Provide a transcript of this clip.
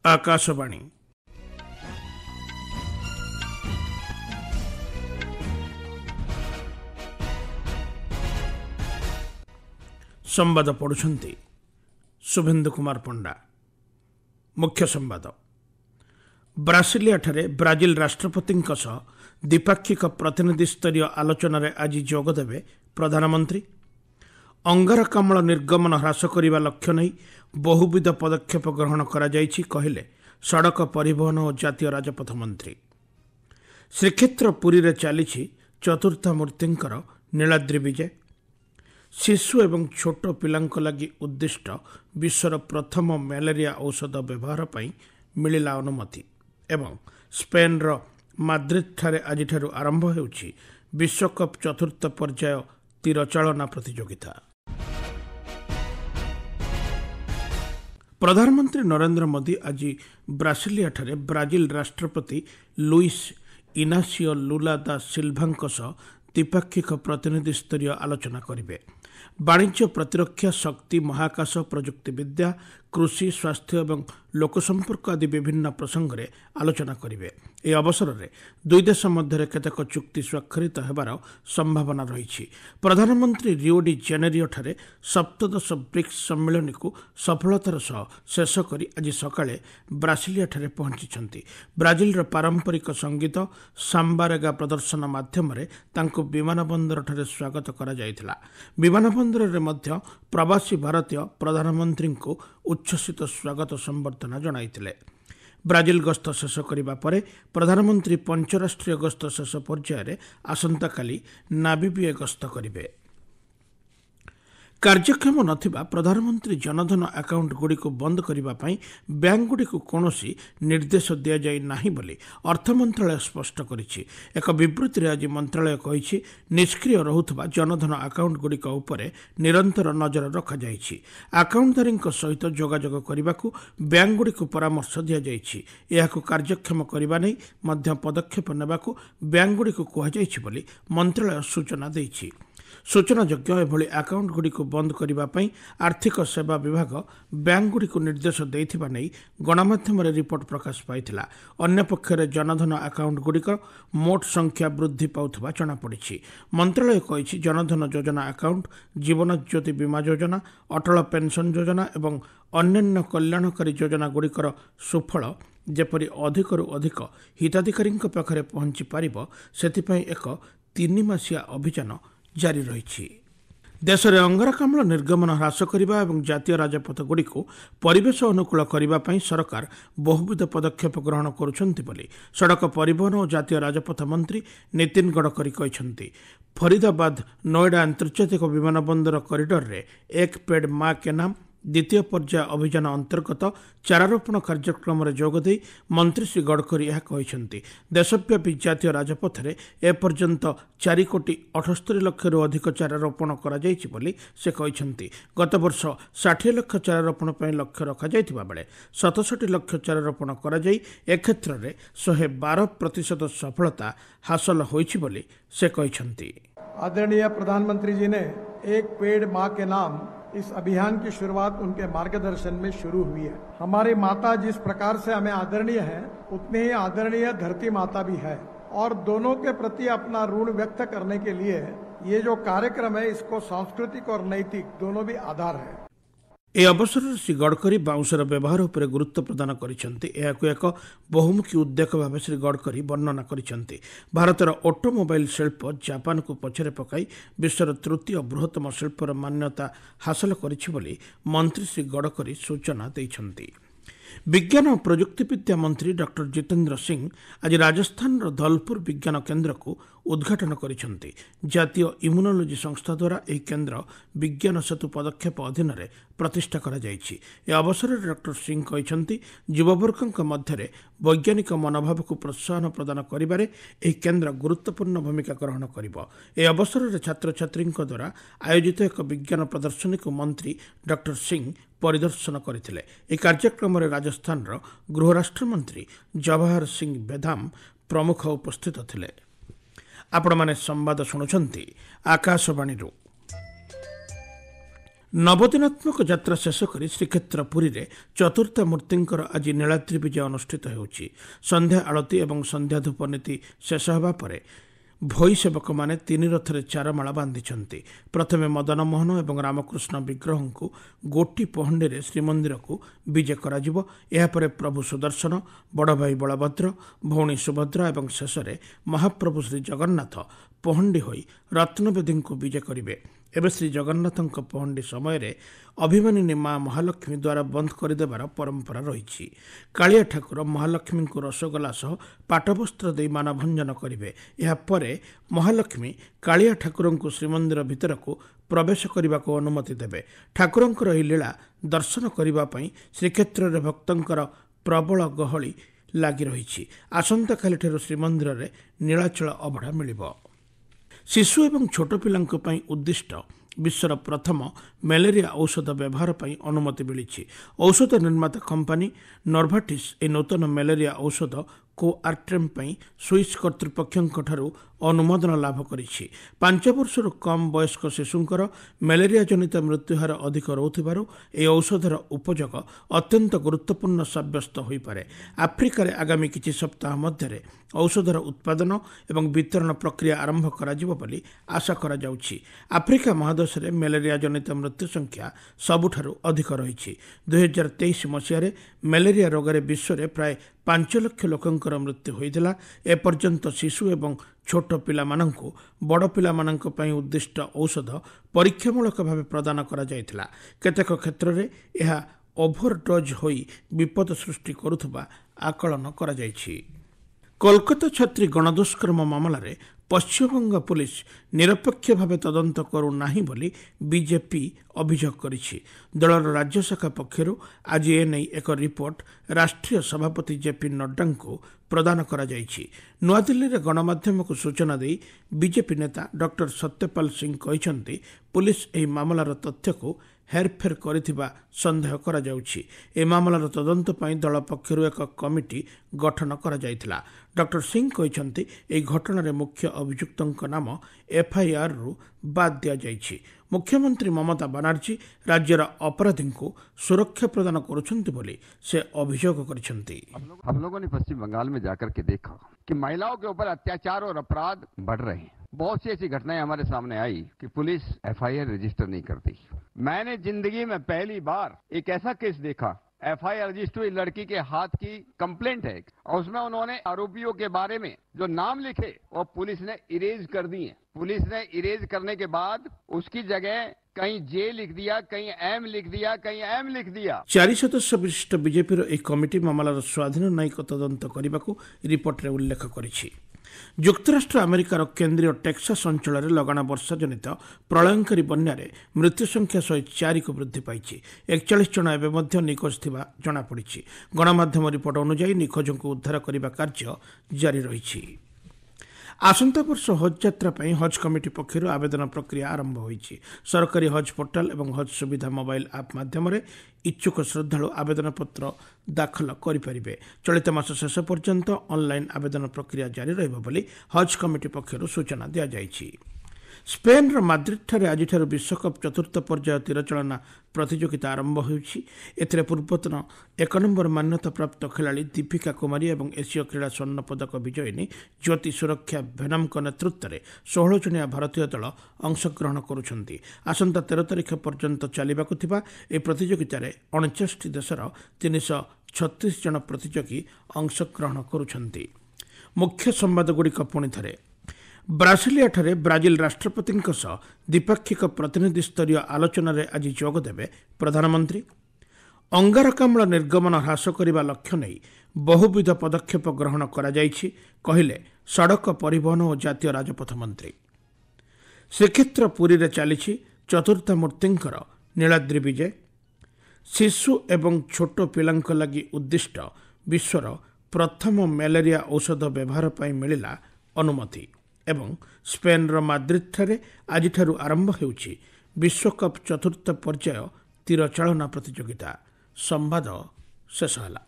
आकाशवाणी संवाद पढ़ुछंती शुभेन्दु कुमार पंडा। मुख्य संवाद ब्रासिलिया ठारे ब्राजिल राष्ट्रपति द्विपाक्षिक प्रतिनिधि स्तरीय आलोचन आज जोगदेवे प्रधानमंत्री। अंगारकाम्ल निर्गमन ह्रास करने लक्ष्य नहीं बहुविध पदक्षेप ग्रहण कहले सड़क परिवहन और जातीय राजपथ मंत्री। श्रीक्षेत्र पुरी रे चली चतुर्थमूर्तिंकर नीलाद्रि विजय। शिशु एवं छोट पिलांक लगी उद्दिष्ट विश्वर प्रथम मलेरिया औषध व्यवहार पर मिलिला अनुमति। एवं स्पेन रो माद्रिद ठारे आज आरंभ होउछि विश्वकप चतुर्थ पर्याय तीरचालना प्रतियोगिता। प्रधानमंत्री नरेंद्र मोदी आज ब्रासिलिया ठारे ब्राजिल राष्ट्रपति लुइस इनासियो लुला दा सिल्भांक सह द्विपाक्षिक प्रतिनिधि स्तरीय आलोचना करेंगे। वाणिज्य, प्रतिरक्षा, शक्ति, महाकाश, प्रजुक्ति विद्या, कृषि, स्वास्थ्य एवं लोकसंपर्क आदि विभिन्न प्रसंग में आलोचना करेंगे। यह अवसर में दुई देश मध्य केतेक चुक्ति स्वाक्षरित होबार संभावना रही। प्रधानमंत्री रियो डी जेनेरियो ठारे सप्तदश ब्रिक्स सम्मेलन को सफलतार सह शेष कर आज सकाळे ब्रासिलिया ठारे पहुंची। ब्राजिल पारंपरिक संगीत सांबारेगा प्रदर्शन माध्यम तांको विमान बंदर ठारे स्वागत करा जायतिला। विमान बंदर रे मध्य प्रवासी भारतीय प्रधानमंत्री को उच्छ्वसित स्वागत संबर्धना जणाइतिले। ब्राजिल गस्त शेष करने पर प्रधानमंत्री पंचराष्ट्रीय गस्त शेष पर्यायर आसंता काली नामिबिया गस्त करेंगे। कार्यक्षम नथिबा प्रधानमंत्री जनधन अकाउंट गुड़ी को बंद करने बैंक गुड़ी को कौनसी निर्देश दि जाए नहीं बोली अर्थ मंत्रालय स्पष्ट करिछि। एक विबृत्ति आज मंत्रालय कहिछि निष्क्रिय रहुथबा जनधन अकाउंट गुड़ी उपर निरंतर नजर रखा जाइछि। अकाउंटधारी सहित जोगाजोग करने को बैंक गुड़ी को परामर्श दि जाइछि। एहाकु कार्यक्षम करने नहीं मध्य पदक्षेप नेबाकु बैंक गुड़ी को कहुଯାଇଛି बोली मंत्रालय सूचना देइछि। सूचनायोग्य एभली अकाउंट गुड़ी को बंद करने आर्थिक सेवा विभाग बैंक गुड़ी को निर्देश देथिबा नै गणमाध्यम रिपोर्ट प्रकाश पाइथिला। अन्य पक्षरे जनधन अकाउंट गुड़िक मोट संख्या वृद्धि पाउथबा जଣା पड़िछि। मंत्रालय कहिछि जनधन योजना अकाउंट, जीवन ज्योति बीमा योजना, अटल पेंशन योजना एवं अन्यान्य कल्याणकारी योजना गुड़िकर सुफल जेपरि अधिकरु अधिक हिताधिकारी पाखरे पहुंची पारिबो सेथिपई एक 3 मासिया अभियान जारी रही। देश में अंगारकाम्ल निर्गमन ह्रास करने और जातीय राजपथ गुड़ी को परिवेश अनुकूल करने सरकार बहुविध पदक्षेप ग्रहण करुछंती बोली सड़क परिवहन और जातीय राजपथ मंत्री नितिन गडकरी कहते। फरीदाबाद नोएडा अंतर्जातिक विमान बंदर कॉरिडोर रे एक पेड़ मां के नाम द्वितीय पर्याय अभियान अंतर्गत चारारोपण कार्यक्रम में जोगदे मंत्री श्री गडकरी यह कहते। देशव्यापी जातीय राजपथ में एपर्यंत 4,78,00,000 अधिक चारारोपण से कहते। गत वर्ष 60 लाख चारारोपण लक्ष्य रखा बेले 67 लाख चारारोपण ए क्षेत्र में 112% सफलता हासिल होइछि बोली से कहते। आदरणीय प्रधानमंत्री जी ने एक पेड़ मां के नाम इस अभियान की शुरुआत उनके मार्गदर्शन में शुरू हुई है। हमारी माता जिस प्रकार से हमें आदरणीय है उतनी ही आदरणीय धरती माता भी है और दोनों के प्रति अपना ऋण व्यक्त करने के लिए ये जो कार्यक्रम है इसको सांस्कृतिक और नैतिक दोनों भी आधार है। ए अवसर में श्री गडकरी बाउंसर व्यवहार पर गुरुत्व प्रदान करिसेंति। एहाकु एक बहुमुखी उद्योग भाव श्री गडकरी वर्णना करिसेंति। भारतर ऑटोमोबाइल शिल्प जापान को पछरे पकाई विश्वर तृतीय बृहत्तम शिल्पर मान्यता हासिल करिछि बोली मंत्री श्री गडकरी सूचना दैछंति। विज्ञान और प्रजुक्तिविद्या मंत्री डॉक्टर जितेंद्र सिंह आज राजस्थान धौलपुर विज्ञान केन्द्र को उद्घाटन करिसेंति। जातीय इम्यूनोलॉजी संस्था द्वारा यह केन्द्र विज्ञान सेतु पदक्षेप अधीन प्रतिष्ठा करा जायछि। ए अवसर में डॉक्टर सिंह कहते युववर्ग मध्य वैज्ञानिक मनोभाव को प्रोत्साहन प्रदान करिबारे यह केन्द्र गुरुत्वपूर्ण भूमिका ग्रहण करिबो। ए अवसर में छात्र छात्री द्वारा आयोजित एक विज्ञान प्रदर्शनी को मंत्री डॉक्टर सिंह परिदर्शन करथिले। ए कार्यक्रम में राजस्थान गृह राष्ट्र मंत्री जवाहर सिंह बेधाम प्रमुख उपस्थित थिले। आपण माने संवाद शुणुछंती आकाशवाणी। नवदिनात्मक यात्रा शेष कर श्रीक्षेत्र पुरी रे चतुर्था मूर्तिंकर आज नीलाद्रि विजय अनुष्ठित होउछि। संध्या आळती एवं संध्या धूप नीति शेष होगा परे भई सेवक माने तीन रथरे चारमाला बांधिछन्ति। प्रथमे मदन मोहन एवं रामकृष्ण विग्रह को गोटी पहंडी रे श्रीमंदिर को विजय कराजिबो। एहा परे प्रभु सुदर्शन, बड़ भाई बलभद्र, भौणी सुभद्रा एवं शेष रे महाप्रभु श्री जगन्नाथ पहंडी होई रत्नवेदी को विजय करिवे। एवं श्री जगन्नाथ पहंडी समय अभिमानिनी माँ महालक्ष्मी द्वारा बंद करदेवार परंपरा रही। कालिया ठाकुर महालक्ष्मी को रसगोला सह पाटवस्त्र दे मानभंजन करेंगे। यापर महालक्ष्मी कालिया ठाकुर को श्रीमंदिर भीतर को प्रवेश करने को अनुमति देवे। ठाकुरंकर यह लीला दर्शन करने श्रीक्षेत्र में भक्तंकर प्रबल गहली लगी रही। आसंता काली श्रीमंदिर में नीलाचल अभड़ा मिलिबो। शिशु एवं छोट पिलांक पई उद्दिष्ट विश्वर प्रथम मलेरिया औषध व्यवहार पई अनुमति मिली। औषध निर्माता कंपनी नोर्भाटिस ए नूतन मलेरिया औषध कोआर्ट्रेम पई स्विस कर्तृपक्षों अनुमोदन लाभ करिछि। 5 वर्षर कम वयस्क शिशुंकर मलेरिया जनित मृत्युहार अधिक रोथिबारु ए औषधर उपयोग अत्यंत गुरुत्वपूर्ण साब्यस्त होई पारे। आफ्रिका रे आगामी किछि सप्ताह मध्यरे औषधर उत्पादन एवं वितरण प्रक्रिया आरंभ कराजिबो बोली आशा करा जाउछि। आफ्रिका महादेश रे मलेरिया जनित मृत्यु संख्या सबुठारु अधिक रहिछि। 2023 मसिया रे मलेरिया रोग रे विश्व रे प्राय 5 लाख लोकंकर मृत्यु होइतिला। ए पर्यंत शिशु एवं छोट पिला मानंकु बड़ पिला मानंक पई उद्दिष्ट औषध परीक्षामूलक भाव प्रदान करा जायतिला। केतेक क्षेत्र रे एहा ओभरडोज होई विपद सृष्टि करुथबा आकलन करा जायछि। कोलकाता छात्री गणदुष्कर्म मामला रे पश्चिमबंग पुलिस निरपेक्ष भाव तदंत करू नाही बोली बीजेपी अभियोग करिछि। दलर राज्य शाखा पक्षरु आज एने एक रिपोर्ट राष्ट्रीय सभापति जेपी नड्डा को प्रदान करा जायछि। नुआदिल्ली रे गणमाध्यम को सूचना दे बीजेपी नेता डॉक्टर सत्यपाल सिंह कहिसंती पुलिस एही मामलार तथ्य को हेरफेर करिथिबा संदेह करा जाउछि। ए मामलार तदंत पई दल पक्षरु एक कमिटी गठन करा जायतिला। डॉक्टर सिंह कहिसंती एही घटना रे मुख्य अभियुक्तଙ୍କ नाम एफआईआर रु बाद दिया जायछि। मुख्यमंत्री ममता बनर्जी राज्यर अपराधी को सुरक्षा प्रदान करुछंती बोली से अभियोग करिसंती। हम लोगों ने पश्चिम बंगाल में जाकर के देखा कि महिलाओं के ऊपर अत्याचार और अपराध बढ़ रहे हैं। बहुत सी ऐसी घटनाएं हमारे सामने आई कि पुलिस एफआईआर रजिस्टर नहीं करती। मैंने जिंदगी में पहली बार एक ऐसा केस देखा, एफआईआर रजिस्टर हुई, लड़की के हाथ की कंप्लेंट है और उसमें उन्होंने आरोपियों के बारे में जो नाम लिखे और पुलिस ने इरेज कर दिए। पुलिस ने इरेज करने के बाद उसकी जगह कहीं जे लिख दिया, कहीं एम लिख दिया, कहीं एम लिख दिया। 4 सदस्य विशिष्ट बीजेपी एक कमिटी मामलार स्वाधीन न्यायिक तदंत करने को रिपोर्ट रे उल्लेख करिछि। ଯୁକ୍ତରାଷ୍ଟ୍ର ଆମେରିକାର କେନ୍ଦ୍ରୀୟ ଟେକ୍ସାସ୍ ଅଞ୍ଚଳରେ ଲଗାଣ ବର୍ଷା ଜନିତ ପ୍ରଳୟଙ୍କରୀ ବନ୍ୟାରେ ମୃତ୍ୟୁ ସଂଖ୍ୟା 104କୁ ବୃଦ୍ଧି ପାଇଛି। 41 ଜଣ ଏବେ ମଧ୍ୟ ନିଖୋଜ ଥିବା ଜଣାପଡ଼ିଛି। ଗଣମାଧ୍ୟମ ରିପୋର୍ଟ ଅନୁଯାୟୀ ନିଖୋଜଙ୍କୁ ଉଦ୍ଧାର କରିବା କାର୍ଯ୍ୟ ଜାରି ରହିଛି। आसंता वर्ष हज यात्रा पर हज कमिटी पक्षर आवेदन प्रक्रिया आरंभ होईछि। सरकारी हज पोर्टाल और हज सुविधा मोबाइल आप माध्यम इच्छुक श्रद्धालु आवेदन पत्र दाखल करें। चलित मास शेष पर्यंत ऑनलाइन आवेदन प्रक्रिया जारी रहिबो बोली हज कमिटी पक्षर सूचना दिया जायछि। स्पेन माद्रिद ठारे आज विश्वकप चतुर्थ पर्याय तीरचालना प्रतियोगिता आरंभ होईछि। एथिरे पूर्वतन 1 नंबर मान्यता प्राप्त खिलाड़ी दीपिका कुमारी और एशिया क्रीड़ा स्वर्ण पदक विजयिनी ज्योति सुरक्षा भेनम नेतृत्व में 16 जनिया भारतीय दल अंशग्रहण करुछन्ति। आसंता 13 तारिख पर्यंत चलिबाकु थिबा ए प्रतियोगिता 49 देशर 336 जन प्रतियोगी अंशग्रहण करुछन्ति। मुख्य संवादगुड़िक पुणी थे। ब्रासिलिया ठारे ब्राजिल राष्ट्रपति द्विपाक्षिक प्रतिनिधि स्तरीय आलोचन आज जोगदेवे प्रधानमंत्री। अंगारकाम्ल निर्गमन ह्रास करने लक्ष्य नहीं बहुविध पदक्षेप ग्रहण करा जायछि कहिले सड़क परिवहन और जातीय राजपथ मंत्री। श्रीक्षेत्र पुरी रे चलिछि चतुर्थ मूर्तिंकर नीलाद्रि विजय। शिशु एवं छोट पिलांक लगी उद्दिष्ट विश्वर प्रथम मलेरिया औषध व्यवहार पर मिलिला अनुमति। एवं स्पेन माद्रिद ठारे आज आरंभ होउछि विश्वकप चतुर्थ पर्याय तीरचालना प्रतियोगिता। संवाद शेष होला।